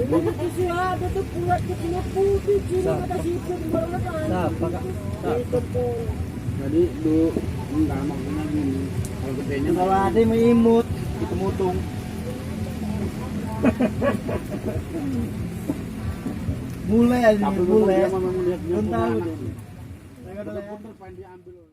Buktinya ada tuh buat kecilnya putih cuma ada siput banget Jadi lu enggak maksudnya gini. Kalau gedenya kalau ada yang imut itu mutung. Mulai aja mulai. Belum tahu deh. Bener-bener pengen diambil.